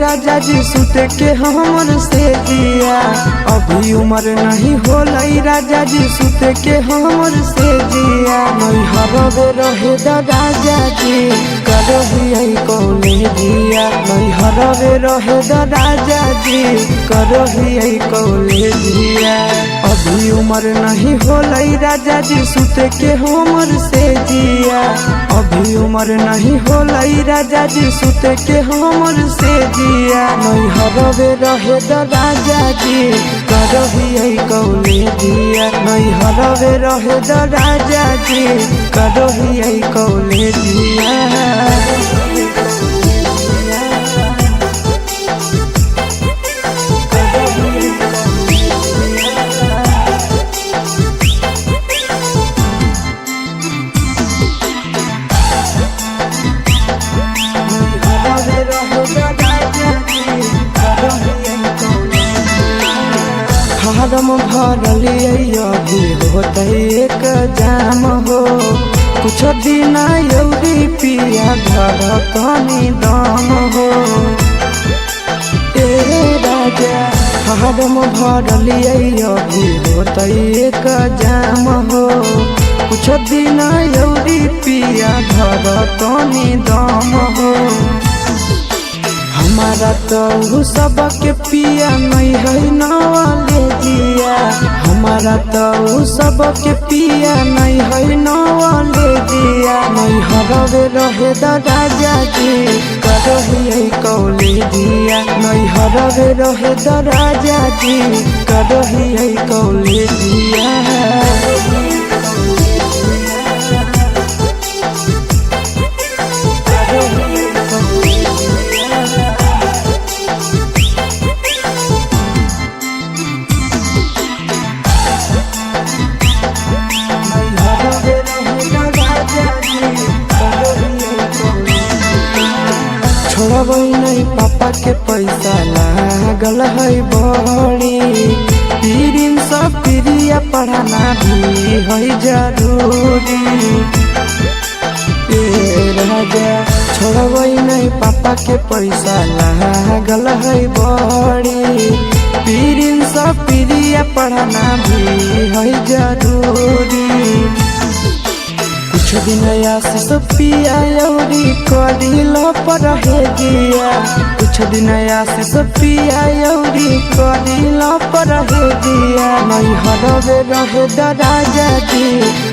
राजा जी सुत के हमर से जिया। अभी उम्र नहीं होलई राजा जी सुत के हमर से जिया। नहीं हरवे रहे राजा जी करही कॉलेजिया। नहीं हरवे रहे राजा जी करही कॉलेजिया। अभी उम्र नहीं होलई राजा जी सुत के हमर से जिया। अभी उम्र नहीं होलई राजा जी सुत के हमर से जिया। नहीं हरवे रहे राजा जी करही कॉलेजिया। नहीं हरवे रहे राजा जी करही कॉलेजिया। फारम भरलिए अभी होते एक जाम हो। कुछ दिन यौरी पिया घर तनी दाम हो। ए राजा फारम भरलिए अभी होते एक जाम हो। कुछ दिन यौरी पिया घर तनी दाम हो। हमारा तो सबके पिया नहीं है नवाले जिया। हमारा तो सबके पिया नहीं है नवाले जिया। नहीं हरवे रहे राजा जी करही कॉलेजिया। नहीं हरवे रहे राजा जी करही कॉलेजिया। छोड़बई नहीं पापा के पैसा लागल है बड़ी। पीरिन सब प्रिया पढ़ाना भी है जरूरी। राजा छोड़बई नहीं पापा के पैसा लागल है बड़ी। पीरिन सब प्रिया पढ़ाना भी है जरूरी। कुछ दिन आशीष पिया यौरी कदिल पर जिया। कुछ दिन आशीष पिया यौरी कदिल पर जिया। नहीं हरवे रहे राजा जी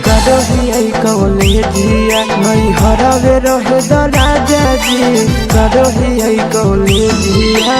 करही कॉलेजिया। नहीं हरवे रहे राजा जी करही कॉलेजिया।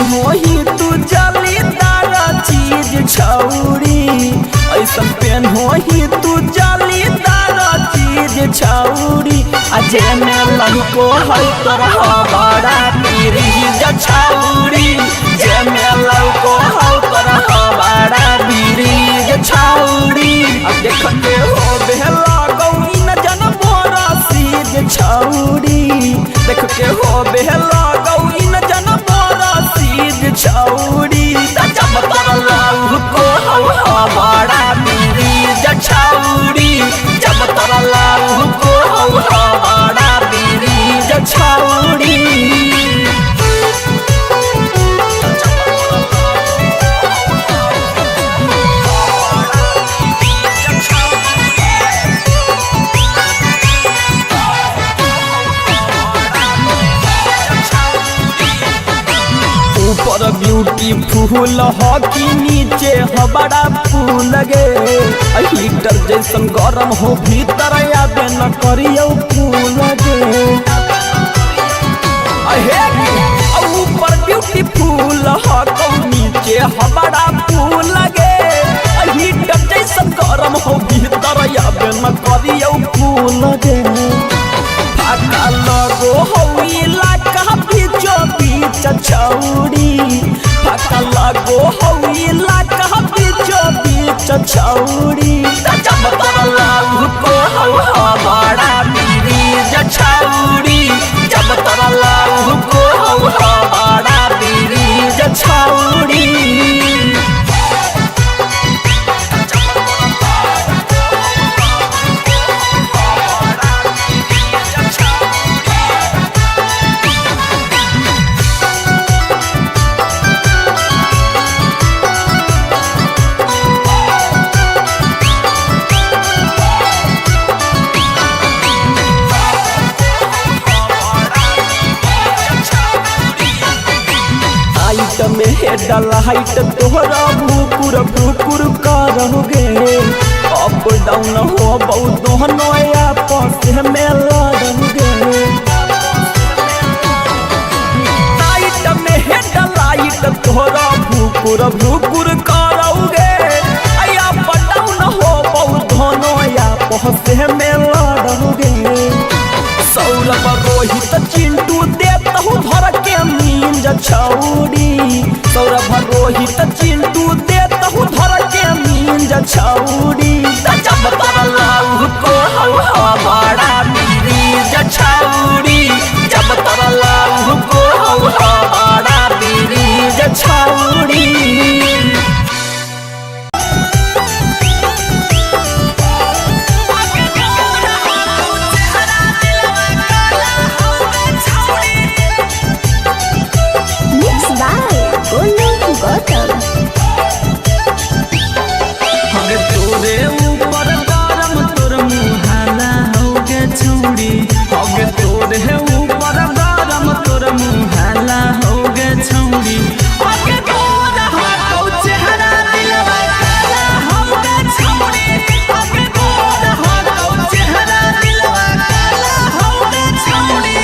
वही तू जालीदार चीज छौरी। ऐसन पेन होही तू जालीदार चीज छौरी। अजे में लड़को है तरह बड़ा बीरीज छौरी। जे में लड़को है तरह बड़ा बीरीज छौरी। अब देखते हो बेहला गौरी न जन बोरा सीज छौरी। देखते हो बेहला गौरी न जन छौरी। जब तरह को बड़ा बीरीज छौरी। जब तरह को बड़ा बीरीज छौरी। ऊपर ब्यूटीफुल हॉकी नीचे बड़ा फूल गे। हीटर जैसन गरम हो भीतर आबे न करियो फूल गे। ऊपर ब्यूटीफुल हॉकी नीचे बड़ा फूल गे। हीटर जैसन गरम हो भीतर आबे न करियो फूल गे। फाका लगो हो इलाका बीचो बीच छौरी फका लगो हौई लाका बीचो बीच छौरी जब तोरा लाऊ को हौ बड़ा बीरीज छौरी जब तोरा लाऊ को हौ बड़ा बीरीज छौरी में हेडल हाइट तोहरा भूकुर भूकुर करोगे अप डाउन हो बहुत दोनों आपस में लड़ोगे हाइट में हेडल हाइट तोहरा भूकुर भूकुर करोगे अप डाउन हो बहुत दोनों आपस में लड़ोगे सौरभ रोहित चिंटू देता हूँ धर के मींज छौरी सौरभ रोहित चिंटू देता हूँ धर के मींज छौरी जब तोरा लाऊ को हौ बड़ा बीरीज छौरी जब तोरा लाऊ को हौ बड़ा बीरीज छौरी तोरे ऊपर गरम तोर मुहाला होगे छौरी होगे तोरे ऊपर गरम तोर मुहाला होगे छौरी होगे तोरा हो चेहरा दिलवा काला होगे छौरी होगे तोरा हो चेहरा दिलवा काला होगे छौरी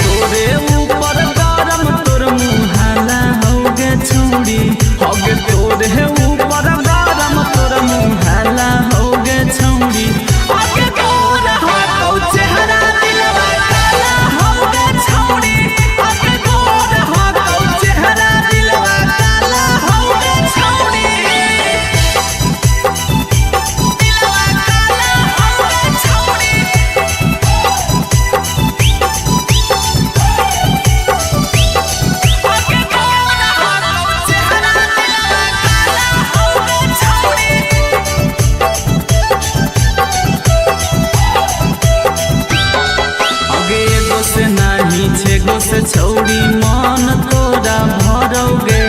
तोरे ऊपर गरम तोर मुहाला होगे छौरी होगे तोरे ऊपर गरम तोर मुहाला होगे छौरी होगे तोरा हो चेहरा दिलवा काला होगे छौरी होगे तोरा हो चेहरा दिलवा काला होगे छौरी दिलवा काला होगे छौरी होगे तोरा हो चेहरा दिलवा काला होगे छौरी अगे एगो से नाही छेगो से छौरी मन तोरा भरोगे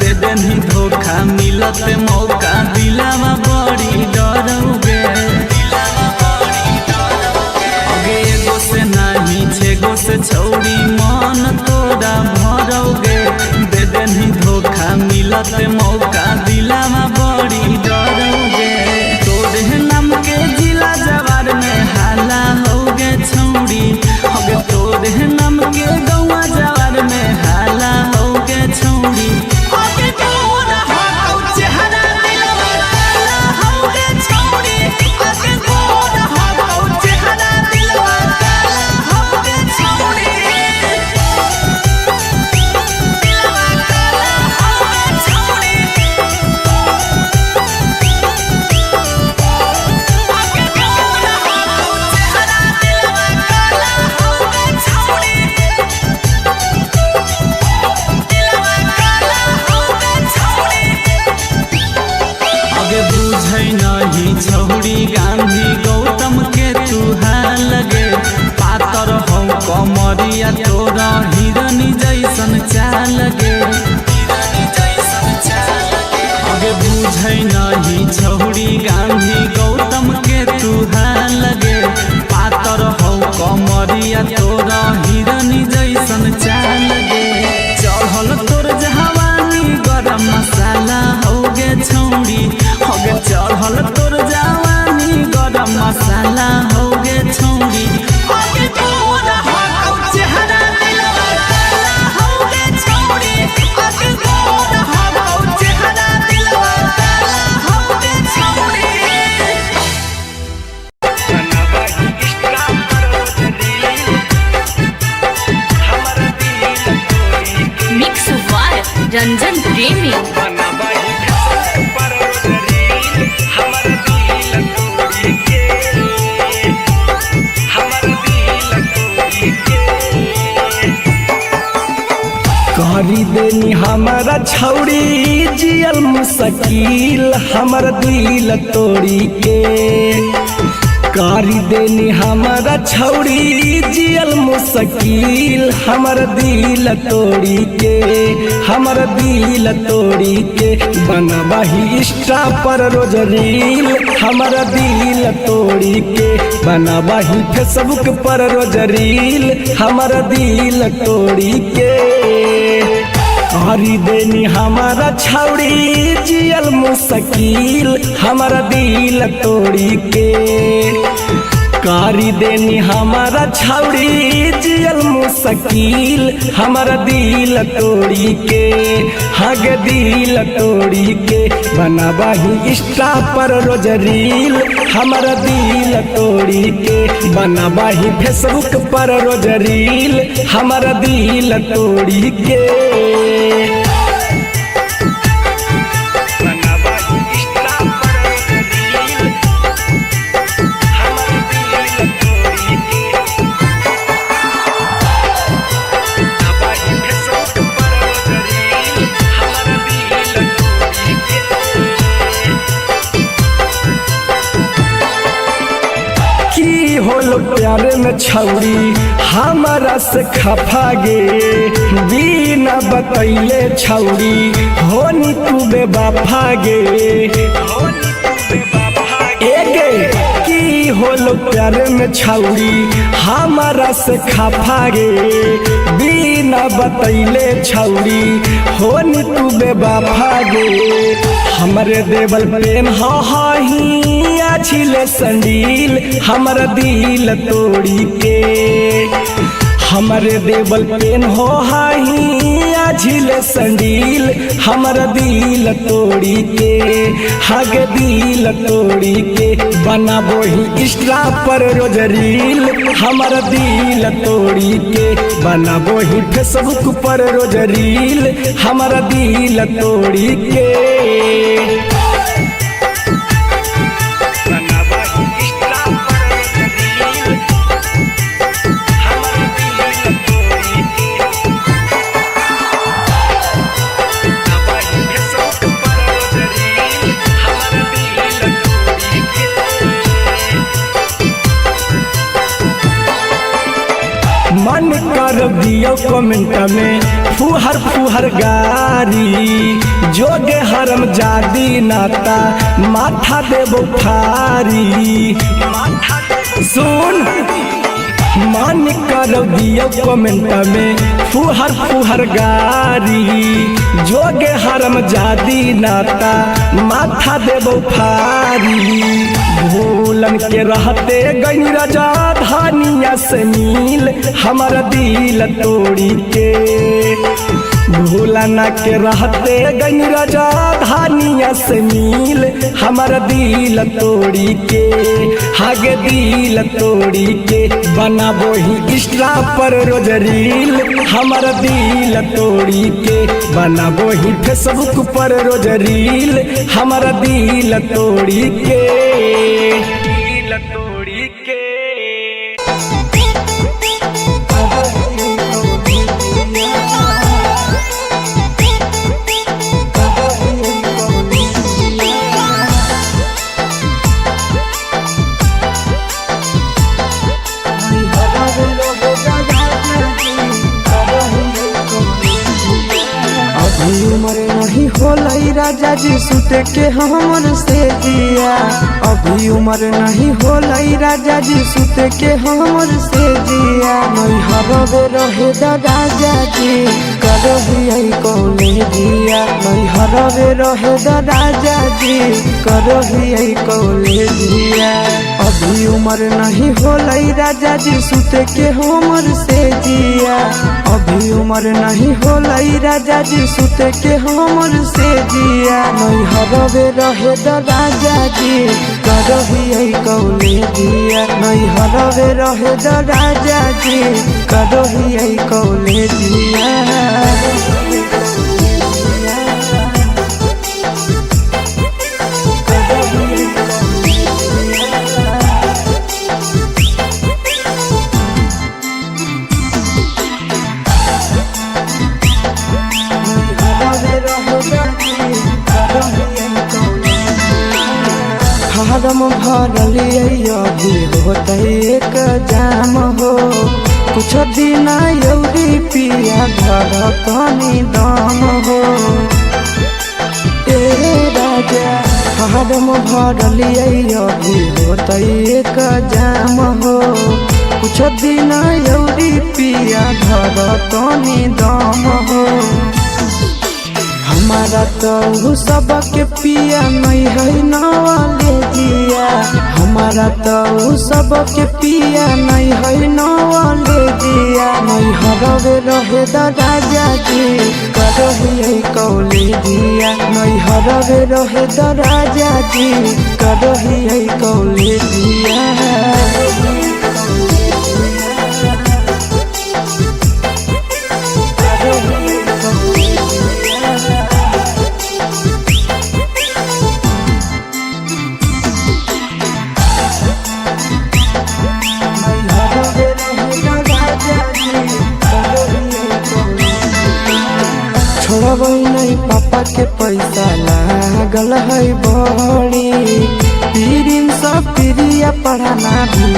दे देनी धोखा मिलत मौका दिलावा बड़ी डरोगे अगे एगो से नाही छेगो से छौरी मन तोरा भरोगे दे देनी धोखा मिलत मौका दिलावा बड़ी डरोगे तोरे नाम के जिला जवार में हाला होगे छौरी होगे तोरे नाम के गौवा जवार में हाला होगे छौरी होगे तोरा हो चेहरा दिलवा काला होगे छौरी होगे तोरा हो चेहरा दिलवा काला होगे छौरी दिलवा काला होगे छौरी होगे तोरा हो चेहरा दिलवा काला होगे छौरी दिलवा काला होगे छौरी अगे बुझै नहीं छौरी गांधी गौतम के तू लगे पातर हो कमरिया तोरा हिरनी जैसन चाल गे अगे बुझै नहीं छौरी गांधी गौतम के तू लगे पातर हो कमरिया तोरा हिरनी जैसन चाल गे चढ़ल तोर जवानी गरम मसाला होगे छौरी होगे चढ़ल तोर जवानी गरम मसाला होगे छौरी होगे तोरा हो चेहरा दिलवा काला होगे छौरी होगे तोरा हो चेहरा दिलवा काला होगे छौरी Mix हमारा छौड़ी जियल मुश्किल हमर दिल तोड़ी के कारी देनी हमारा छौड़ी जियल मुश्किल हमर दिल तोड़ी के हमर दिल तोड़ी के बनबाही इंस्टा पर रोज रील हमर दिल तोड़ी के बनबाही फेसबुक पर रोज रील हमर दिल तोड़ी के कारी देनी हमारा छौड़ी जियल मुश्किल हमारा दिल तोड़ी के कारी देनी हमारा छौड़ी जियल मुश्किल हमारा दिल तोड़ी के हग दिल तोड़ी के बनबाही इंस्टा पर रोज रील हमारा दिल तोड़ी के बनबाही फेसबुक पर रोज रील हमारा दिल तोड़ी के होलो प्यारे में छौड़ी हमारा से खफा गे बिना बतैले छौड़ी होनी तू बेवफा गे एगे की होलो प्यारे में छौड़ी हमारा से खफा गे बिना बतैले छौड़ी होनी तू बेवफा गे हमरे देवल प्रेम हाही छिले संडील हमर दिल तोड़ी के हमरे देवल पेन हो हाही झिले संडील हमर दिल तोड़ी के हग दिल तोड़ी के बनाबो ही इंस्टा पर रोज रील हमर दिल तोड़ी के बनाबो ही फेसबुक पर रोज रील हमर दिल तोड़ी के मन कर दियो कमेंट में फुहर फुहर गारी जोगे हरम जादी नाता माथा देबो फारी सुन मन कर दियो कमेंट में फुहर फुहर गारी जोगे हरम जादी नाता माथा देबो फारी भूलन के रहते गई राजा धानिया से मिल हमारा दिल तोड़ी के भूलना के रहते गई राजा धानिया से मिल हमारा दिल तोड़ी के हागे दिल तोड़ी के बनाबो ही इंस्टा पर रोज रील हमारा दिल तोड़ी के बनाबो ही फेसबुक पर रोज रील हमारा दिल तोड़ी के दिल तोड़ी के उम्र नहीं होलई राजा जी सुत के हमर से जिया अभी उम्र नहीं होलई राजा जी सुत के हमर से जिया नहीं हरबे रहे दा राजा जी करहियै कौले जिया नहीं हरबे रहे दा राजा जी करहियै कौले जिया अभी उम्र नहीं होलई राजा जी सुत के हमर से जिया अभी उम्र नहीं होलई राजा जी सुत के हमर से जिया नहीं हरबे रहे दा राजा जी करहियै कौले जिया नहीं हरबे रहे दा राजा जी करहियै कौले जिया फार्म भरलिए अभी होते एक जाम हो कुछ दिन यौरी पिया घर तनी दम हो ए राजा फार्म भरलिए अभी होते एक जाम हो कुछ दिन यौरी पिया घर तनी दम हो हमारा तो सबके पिया नहीं है नवाले दिया हमारा तो सबके पिया नहीं है नवाले दिया नहीं हरवे रहे राजा जी करही कौले दिया नहीं हरवे रहे राजा जी करही कौले दिया छोड़बै नहीं पापा के पैसा लागल है बड़ी पीरिन सब प्रिया पढ़ाना भी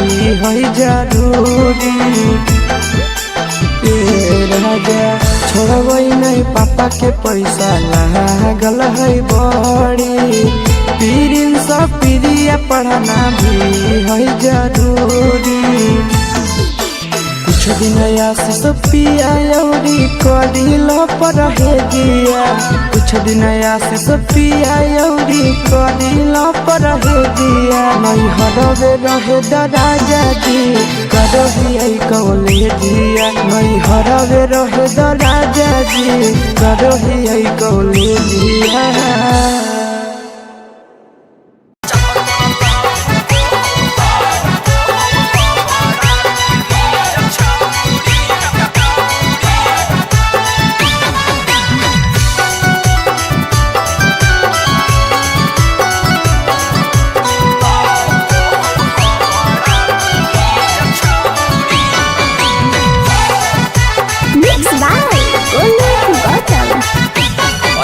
है जरूरी राजा छोड़बै नहीं पापा के पैसा लागल है बड़ी पीरिन सब प्रिया पढ़ाना भी है जरूरी कुछ दिन आशीष पिया यौरी कदिल पर है दिया कुछ दिन आशीष पिया यौरी कदिल पर है दिया नहीं हरवे रहे राजा जी करही कौले दिया नहीं हरवे रहे राजा जी करही कौले दिया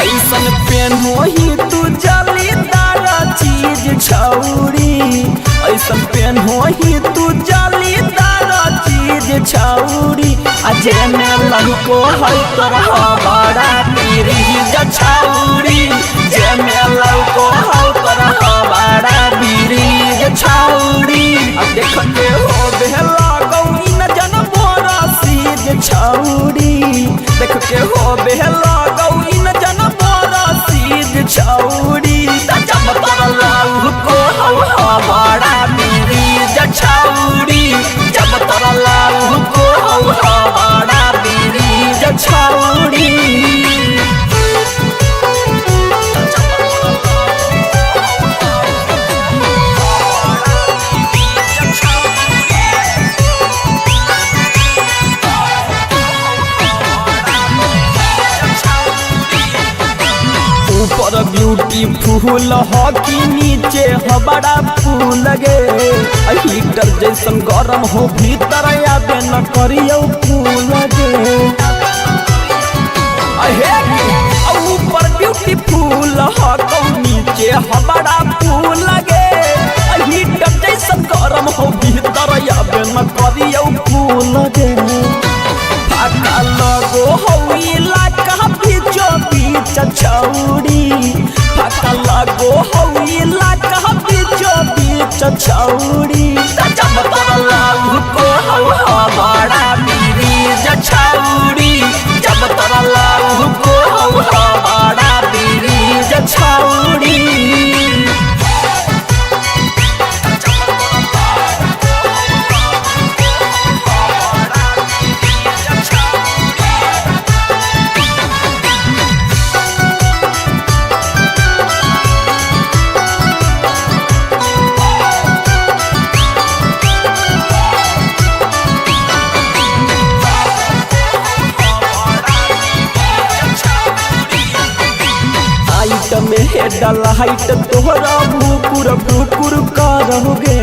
ऐसन पेन होही तू जालीदार चीज छौरी ऐसन पेन होही तू जालीदार चीज छौरी अजे में लहको है तोरा बड़ा पीरी छौरी जे में लहको है तोरा बड़ा पीरी छौरी अब देखते हो बेला गौरी न जन बोरा सीज छौरी देखते हो बेला गौरी न जन छौरी जब तरला को बड़ा पीरी छौरी जब तरला को बड़ा पीरी छौरी ऊपर ब्यूटीफुल हो कि नीचे हो बड़ा फूल लगे हीटर जैसन गरम हो भीतर आबे न करियो फूल लगे ऊपर ब्यूटीफुल हो तो नीचे हो बड़ा फूल लगे हीटर जैसन गरम हो भीतर आबे न करियो फूल लगे फाका लगो हो इलाका बीचो बीच छौरी फाका लगो हो इलाका बीचो बीच छौरी जब तरला को बड़ा पीरी छौरी जब तरला को बड़ा पीरी छौरी में हेडल हाइट तोहरा भूकुर भूकुर करोगे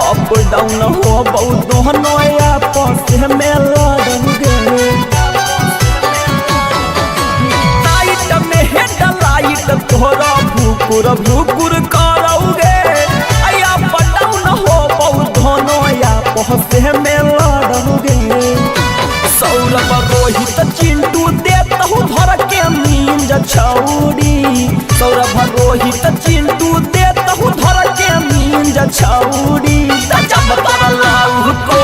अप डाउन हो बहुत दोनों आपस में लड़ोगे लाइट में हेडल लाइट तोहरा भूकुर भूकुर करोगे तोहसे में लड़ोगे। सौरभ रोहित चिंटू देतहु धर के मींज छौरी। सौरभ रोहित चिंटू देतहु धर के मींज छौरी। जब तरलाऊ को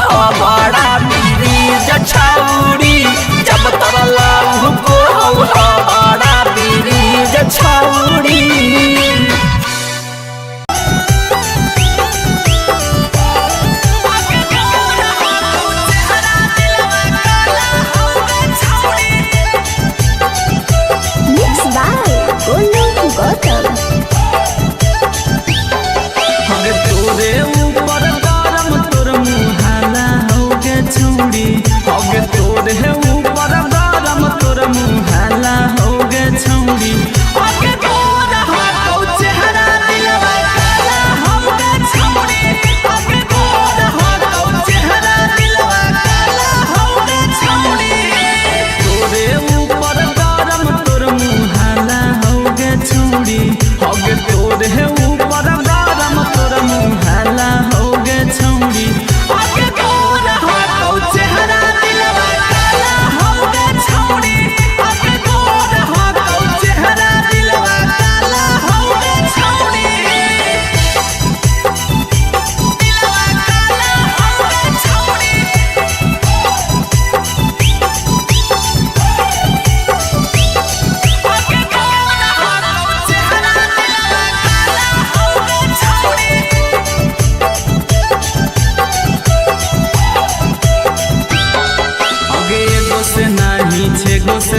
हमारा बीरीज छौरी। जब तरलाऊ को हमारा बीरीज छौरी।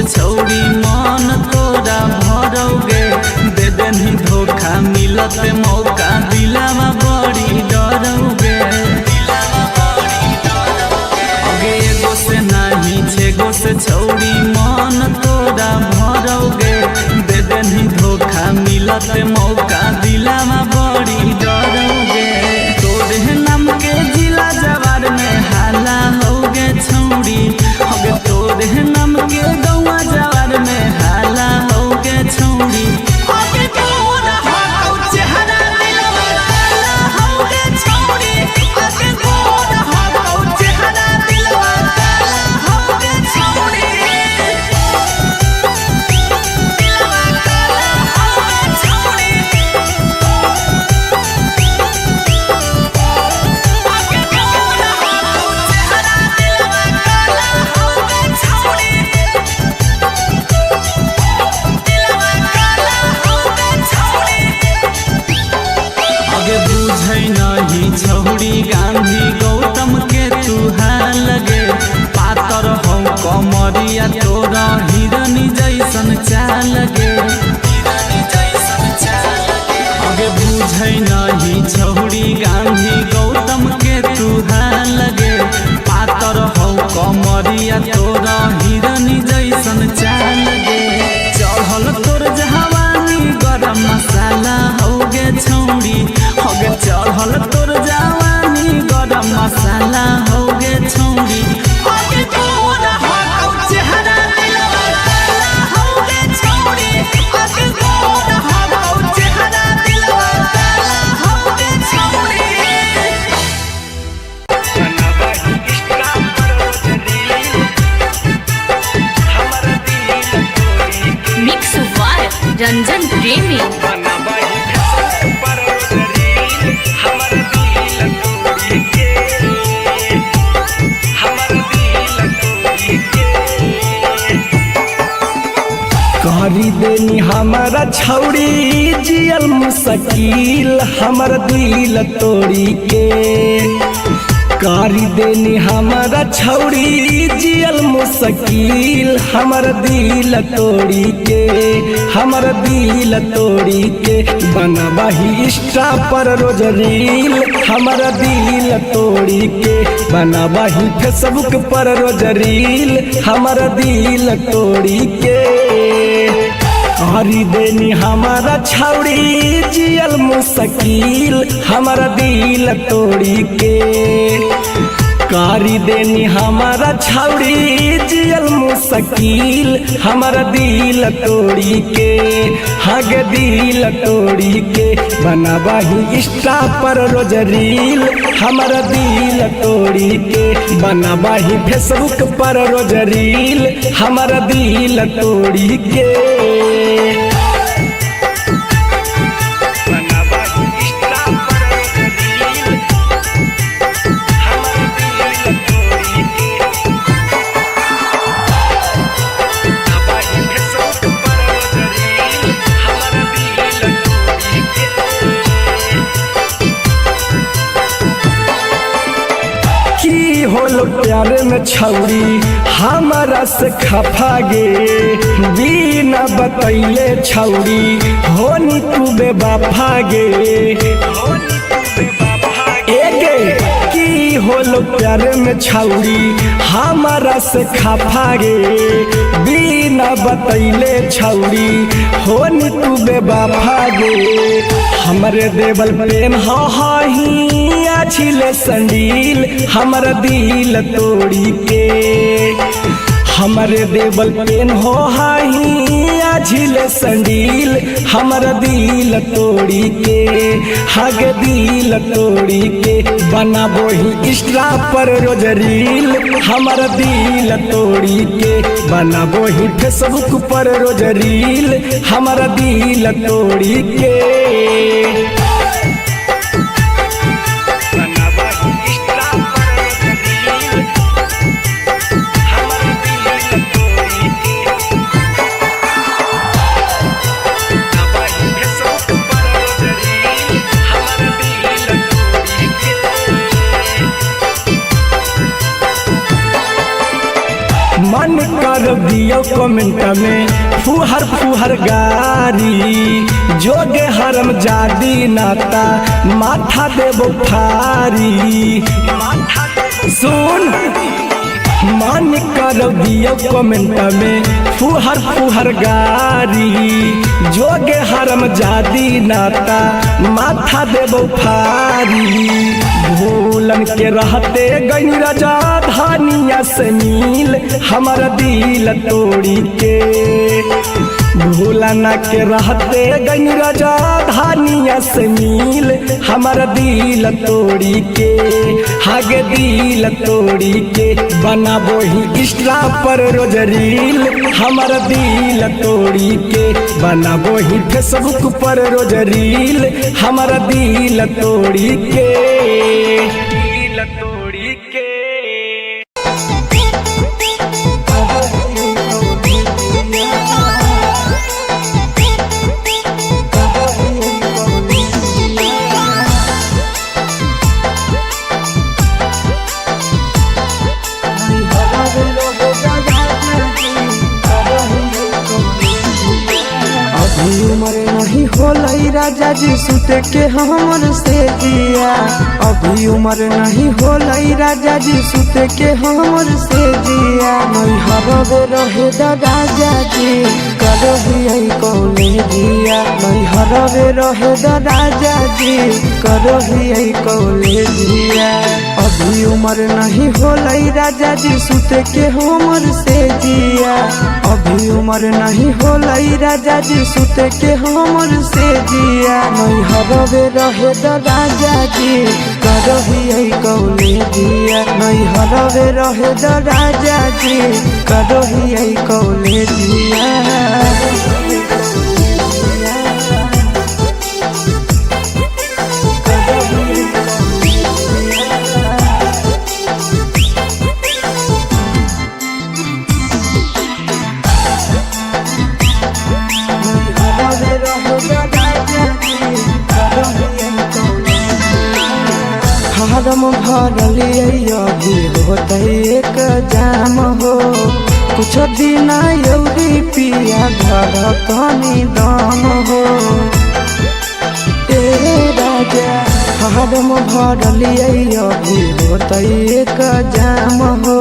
छौरी मन तोरा भरोगे। दे देनी धोखा मिलत मौका दिलावा बड़ी डरोगे। अगे एगो से नहीं छेगो से छौरी मन तोरा भरोगे। दे देनी धोखा मिलत मौका दिलावा बड़ी डरोगे। तोरे नाम के जिला जवार में हाला होगे छौरी। अगे तोरे नाम के गौवा जवार में हाला होगे छौरी। छौरी गांधी गौतम के तू लगे। पातर हो कमरिया तोरा हिरनी जैसन चाल गे। अगे बुझै नहीं छौरी गांधी गौतम के तू लगे। पातर हो कमरिया तोरा हिरनी जैसन चाल गे। चढ़ल तोर जवानी गरम मसाला होगे छौरी। होगे चढ़ल तोर जवानी गरम मसाला होगे छौरी। मिक्स वार रंजन प्रेमी। करी देनी हमारा छौरी जियल मुश्किल हमर दिल तोड़ी के। करी देनी हमारा छौरी जियल मुश्किल हमर दिल तोड़ी के। हमर दिल तोड़ी के बनवाही इंस्टा पर रोज रील। हमर दिल तोड़ी के बनवाही फेसबुक पर रोज रील। हमर दिल तोड़ी के करी देनी हमारा छौरी जियल मुश्किल हमर दिल तोड़ी के। करी देनी हमारा छौरी जियल मुश्किल हमर दिल तोड़ी के। हग दिल तोड़ी के बनवाही इंस्टा पर रोज रील। हमारा दिल तोड़ी के बनाबाही फेसबुक पर रोज रील हमारा दिल तोड़ी के होलो प्यारे में छौरी हमारा से खफा गे बिना बतैले छौरी होनी तू बेवफा गे एगे की होलो प्यारे में छौरी हमारा से खफा गे बिना बतैले छौरी होनी तू बेवफा गे हमरे देवल प्रेम हाही छिले संडील हमारा दिल तोड़ी के हमारे देवल पेन हो हाही झिले संडील हमारा दिल तोड़ी के हग दिल तोड़ी के बनाबो ही इंस्टा पर रोज रील हमारा दिल तोड़ी के बनाबो ही फेसबुक पर रोज रील हमारा दिल तोड़ी के मन कर दियो कमेंट में फुहर फुहर गारी जोगे हरम जादी नाता माथा देबो फारी सुन मन कर दियो कमेंट में फुहर फुहर गारी जोगे हरम जादी नाता माथा देबो फारी भूलन के रहते गई राजा धानिया से मिल हमारा दिल तोड़ी के भूलना के रहते गई राजा धानिया से मिल हमारा दिल तोड़ी के हागे दिल तोड़ी के बनाबो ही इंस्टा पर रोज रील हमारा दिल तोड़ी के बनाबो ही फेसबुक पर रोज रील हमारा दिल तोड़ी के तोड़ी के उम्र नहीं होलई राजा जी सुते के हमर से जिया अभी उम्र नहीं होलई राजा जी सुते के हमर से जिया नहीं हरवे रहे राजा जी करही कॉलेजिया नहीं हरवे रहे राजा जी करही कॉलेजिया अभी उम्र नहीं होलई राजा जी सुते के हमर से जिया अभी उम्र नहीं होलई राजा जी सुते के हमर से जिया नहीं हरवे रहे राजा जी करही कॉलेजिया नहीं हरवे रहे राजा जी करही कॉलेजिया फारम भरलिए अभी होते एक जाम हो कुछ दिन यौरी पिया घर तनी दम हो ए राजा फारम भरलिए अभी होते एक जाम हो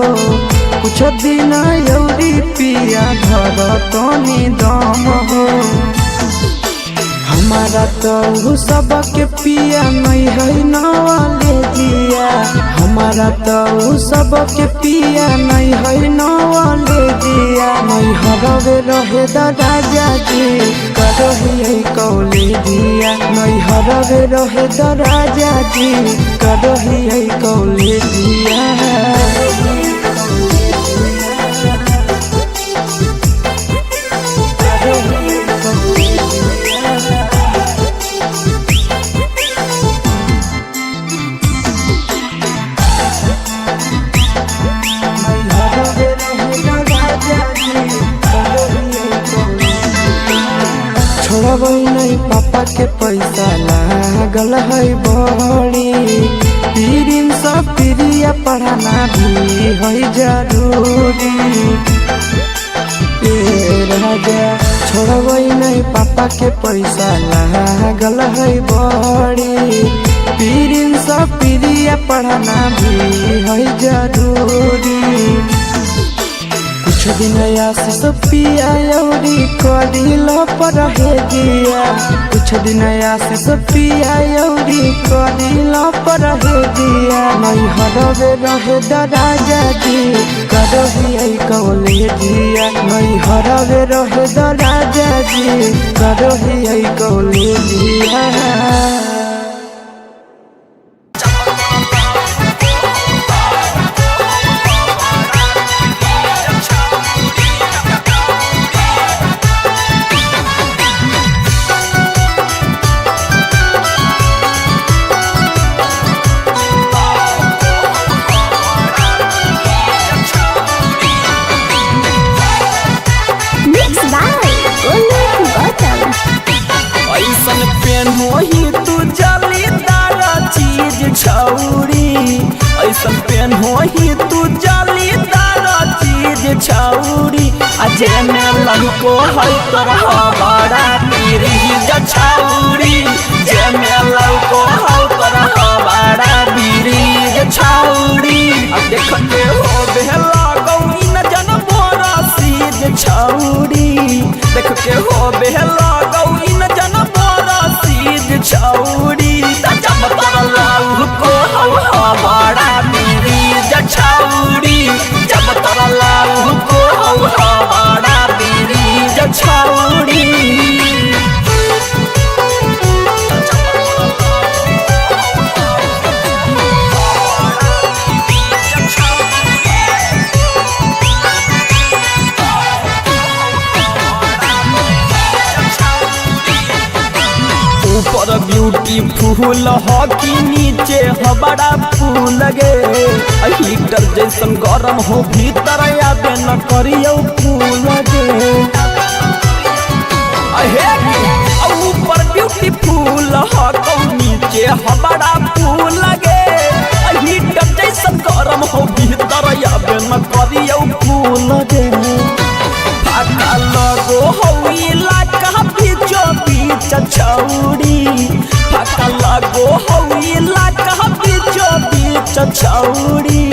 कुछ दिन यौरी पिया घर तनी दम हो हमारा तो सबके पिया नहीं है नवाले दिया, हमारा तो सबके पिया नहीं है नवाले दिया। नहीं हरवे रहे राजा जी करही कौले दिया, नहीं हरवे रहे राजा जी करही कौले दिया। छोड़बै नहीं पापा के पैसा लागल है बड़ी, पीरिन सब प्रिया पढ़ाना भी है जरूरी। राजा छोड़बै नहीं पापा के पैसा लागल है बड़ी, पीरिन सब प्रिया पढ़ाना भी है जरूरी। कुछ दिन आशीष पिया यौरी करिल पर हे दिया, कुछ दिन आशीष पिया यौरी करिल पर हे दिया। नहीं हरवे रहे राजा जी करही कौले दिया, नहीं हरवे रहे राजा जी करही कौले दिया। ऐसन पेन होही तू जालीदार चीज छौरी, ऐसन पेन होही तू जालीदार चीज छौरी। अजे में लहको है तरह बड़ा पीरीज छौरी, जे में लहको है तरह बड़ा पीरीज छौरी। अब देखते हो बेहला गौरी न जन मोरा सीज छौरी, देखते हो बेहला गौरी न जन मोरा सीज छौरी। जब तरलाऊ को हवा बड़ा पीरीज छौरी, जब तरलाऊ को हवा बड़ा पीरीज छौरी। ऊपर ब्यूटीफुल हो कि नीचे हो बड़ा फूल गे, हीटर जैसन गरम हो भीतर आबे न करियो फूल गे। ऊपर ब्यूटीफुल हो तो नीचे हो बड़ा फूल गे, हीटर जैसन गरम हो भीतर आबे न करियो फूल गे। फाका लगो हो इलाका बीचो बीच छौरी, फाका लगो हो इलाका बीचो बीच छौरी।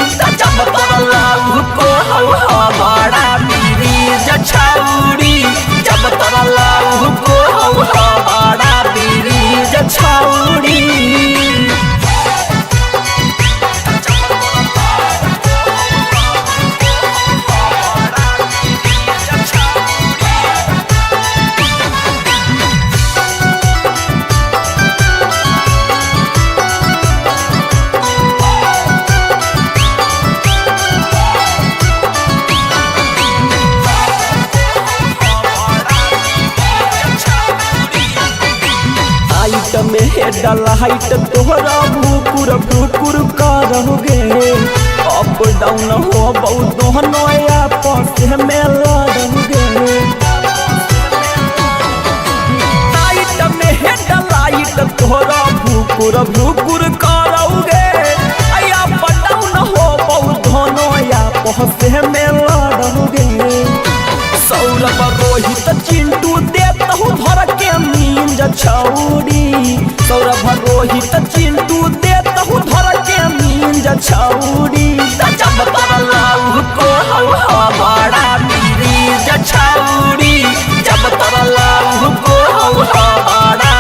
जब तरलाऊ को हवा बड़ा पीरीज छौरी, जब तरलाऊ को हवा बड़ा पीरीज छौरी। में हेडल हाइट तोहरा भूकुर भूकुर करोगे, अप डाउन हो बहुत दोनों आपस में लड़ोगे। हाइट में हेडल हाइट तोहरा भूकुर भूकुर करोगे, अप डाउन हो बहुत दोनों आपस में लड़ोगे। सौरभ रोहित चिंटू देता हूँ धर के मींज छौरी, सौरभ रोहित चिंटू देता हूँ धर के मींज छौरी। जब तरलाऊ को हवा बड़ा पीरीज छौरी, जब तरलाऊ को हवा बड़ा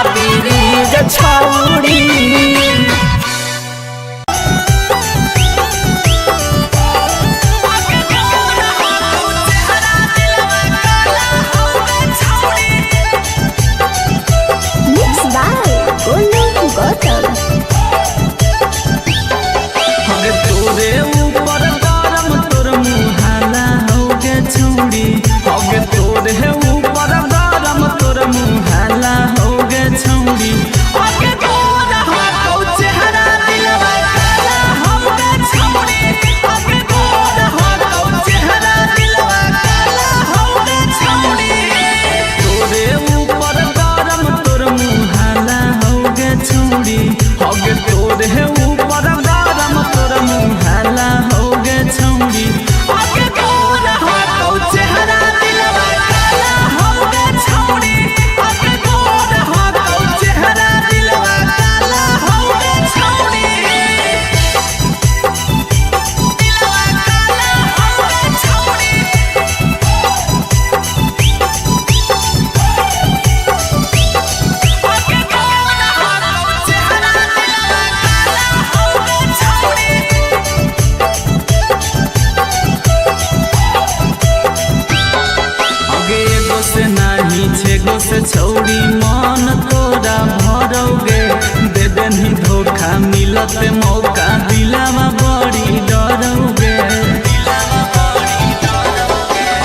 देनी धोखा मिलत मौका दिलावा बड़ी डरोगे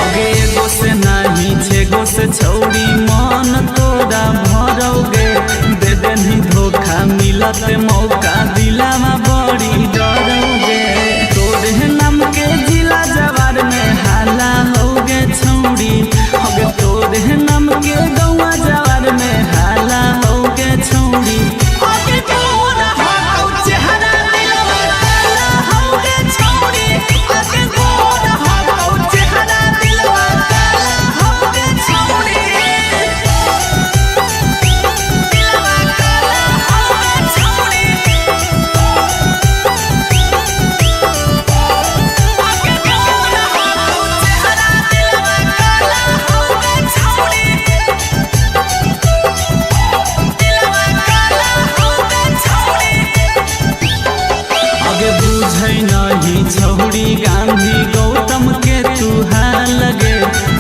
अगे एगो से नहीं छेगो से छौड़ी मन तोरा भरोगे दे देनी धोखा मिलत मौका दिलावा बड़ी डरोगे तोरे नाम के जिला जवार में हाला होगे छौड़ी अगे तोरे नाम के गौवा जवार में हाला होगे छौड़ी अगे तोरा हाउ चेहरा दिलवा काला होगे छौड़ी अगे तोरा हाउ चेहरा दिलवा काला होगे छौड़ी दिलवा काला होगे छौड़ी अगे तोरा हाउ चेहरा दिलवा काला होगे छौड़ी अगे बुझै नहीं छौड़ी गांधी गौतम के तू लगे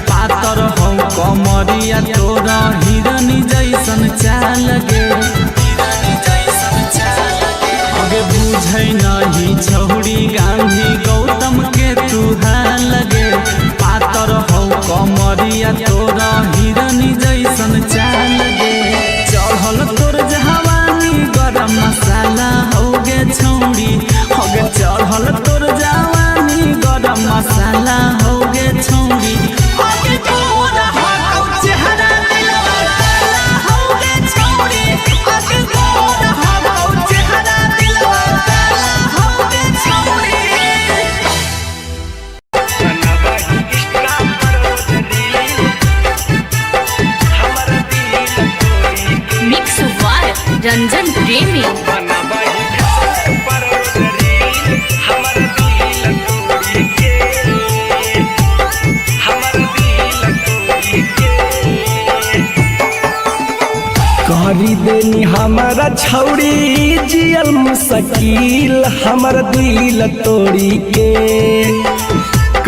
पातर हो कमरिया तोरा हिरनी जैसन चाल लगे अगे बुझै नहीं छौड़ी गांधी गौतम के तू लगे पातर हो कमरिया तोरा हिरनी जैसन चाल लगे चढ़ल तोर जवानी गरम मसाला होगे छौड़ी होगे चढ़ल तोर जवानी गरम मसाला होगे छौड़ी होगे तोरा हाउ चेहरा दिलवा काला होगे छौड़ी होगे तोरा हाउ चेहरा दिलवा काला होगे छौड़ी मिक्स बाय रंजन प्रेमी। करी देनी हमारा छौड़ी जियल मुश्किल हमर दिल तोड़ी के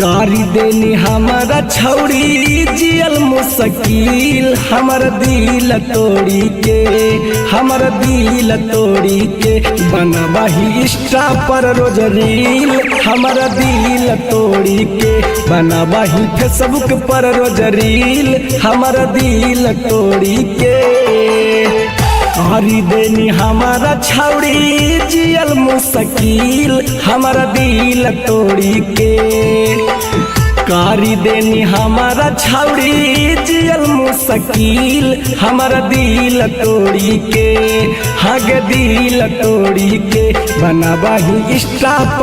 करी देनी हमारा छौड़ी जियल मुश्किल हमर दिल तोड़ी के हमर दिल तोड़ी के बनबही इंस्टा पर रोज रील हमर दिल तोड़ी के बनबही फेसबुक पर रोज रील हमर दिल तोड़ी के करी देनी हमारा छौड़ी जियल मुश्किल हमारा दिल तोड़ी के करी देनी हमारा छौड़ी जियल मुश्किल हमारा दिल तोड़ी के हग दिल तोड़ी के बनबही इंस्टा